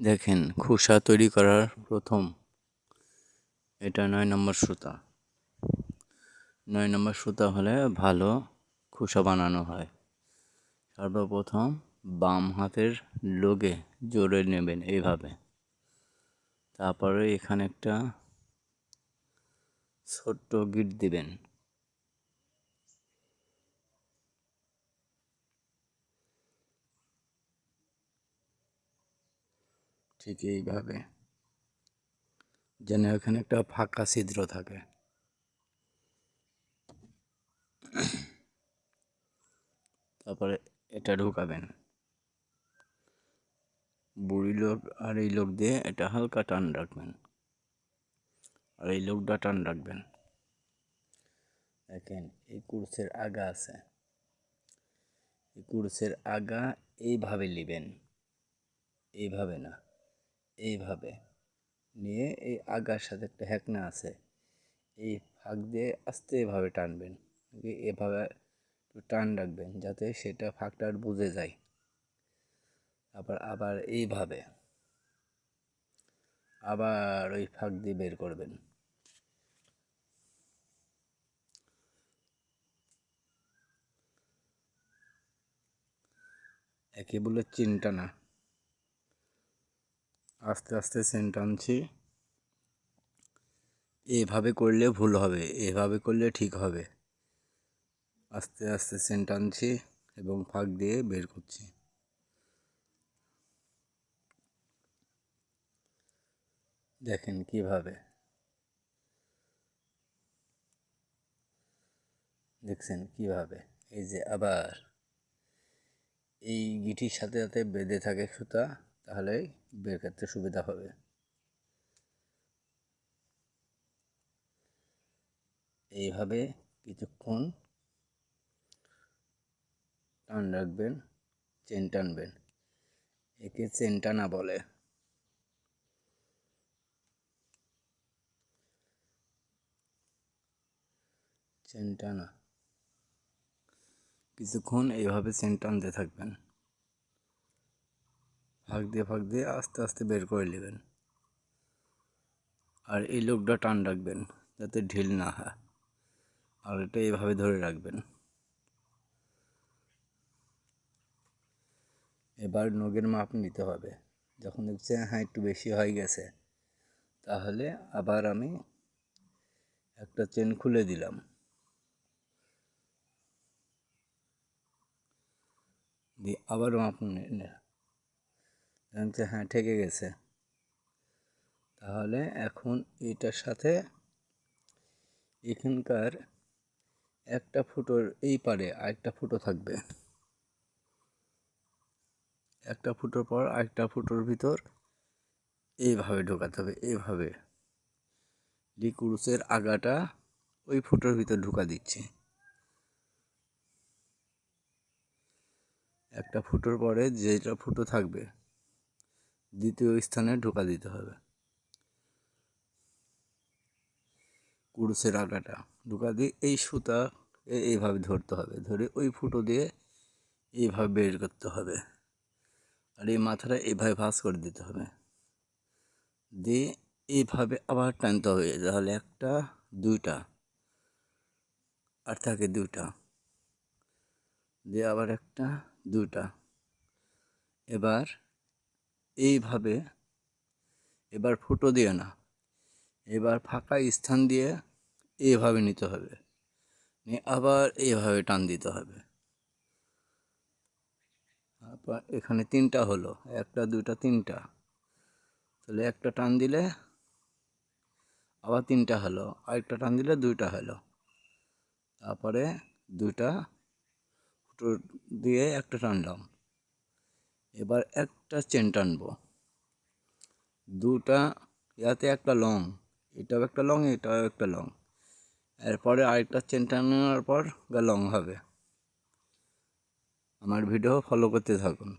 দেখেন খোসা তৈরি করার প্রথম এটা ৯ নম্বর সুতা। ৯ নম্বর সুতা হলে ভালো খোসা বানানো হয়। সর্বপ্রথম বাম হাতের লোগে জোরে নেবেন এইভাবে। তারপরে এখানে একটা ছোট্ট গিট দিবেন। ঠিক এইভাবে, যেন এখানে একটা ফাঁকা ছিদ্র থাকে। তারপরে এটা ঢুকাবেন। বুড়ি লোক আর এই লোক দিয়ে এটা হালকা টান রাখবেন, আর এই লোকটা টান রাখবেন। দেখেন এই কুর্সের আগা আছে, এই কুর্সের আগা এইভাবে নেবেন, এইভাবে না, এইভাবে নিয়ে এই আগার সাথে একটা হ্যাকনা আছে, এই ফাঁক দিয়ে আস্তে এভাবে টানবেন। এভাবে একটু টান রাখবেন যাতে সেটা ফাঁকটা বুঝে যায়। আবার এইভাবে আবার ওই ফাঁক দিয়ে বের করবেন। একে বলে চেন টানা। আস্তে আস্তে চেন টানছি। এভাবে করলে ভুল হবে, এভাবে করলে ঠিক হবে। আস্তে আস্তে চেন টানছি এবং ফাঁক দিয়ে বের করছি। দেখেন কিভাবে, দেখছেন কিভাবে। এই যে আবার এই গিটির সাথে সাথে বেঁধে থাকে সুতা, তাহলে বের করতে সুবিধা হবে। এইভাবে কিছুক্ষণ টান রাখবেন, চেন টানবেন। একে চেন টানা বলে। চেন টানা, কিছুক্ষণ এইভাবে চেন টানতে থাকবেন। ফাঁক দিয়ে আস্তে আস্তে বের করে নেবেন। আর এই লোকটা টান রাখবেন যাতে ঢিল না হয়, আর এটা এইভাবে ধরে রাখবেন। এবার নখের মাপ নিতে হবে। যখন দেখছেন হ্যাঁ একটু বেশি হয়ে গেছে, তাহলে আবার আমি একটা চেন খুলে দিলাম, দিয়ে আবার মাপ নিয়ে হ্যাঁ ঠেকে গেছে। তাহলে এখন এটার সাথে এখানকার একটা ফুটোর এই পারে আরেকটা ফুটো থাকবে, একটা ফুটোর পর আরেকটা ফুটোর ভিতর এইভাবে ঢোকাতে হবে। এইভাবে কুরুশের আগাটা ওই ফুটোর ভিতর ঢুকা দিচ্ছি। একটা ফুটোর পরে যেটা ফুটো থাকবে দ্বিতীয় স্থানে ঢোকা দিতে হবে। কুরুশের আগাটা ঢোকা দিয়ে এই সুতা এইভাবে ধরতে হবে, ধরে ওই ফুটো দিয়ে এইভাবে বের করতে হবে। আর এই মাথাটা এইভাবে ভাঁজ করে দিতে হবে, দিয়ে এইভাবে আবার টানতে হবে। তাহলে একটা, দুইটা, আর থাকে দুইটা, দিয়ে আবার একটা, দুইটা। এবার এইভাবে, এবার ফুটো দিয়ে না, এবার ফাঁকা স্থান দিয়ে এইভাবে নিতে হবে, নিয়ে আবার এইভাবে টান দিতে হবে। তারপর এখানে তিনটা হলো, একটা, দুইটা, তিনটা। তাহলে একটা টান দিলে আবার তিনটা হলো, আরেকটা টান দিলে দুইটা হলো। তারপরে দুইটা ফুটো দিয়ে একটা টানলাম। এবার একটা চেন টানবো, দুটা ইয়াতে একটা লং, এটাও একটা লং, এটাও একটা লং। এরপরে আরেকটা চেন টানানোর পর লং হবে। আমার ভিডিও ফলো করতে থাকুন।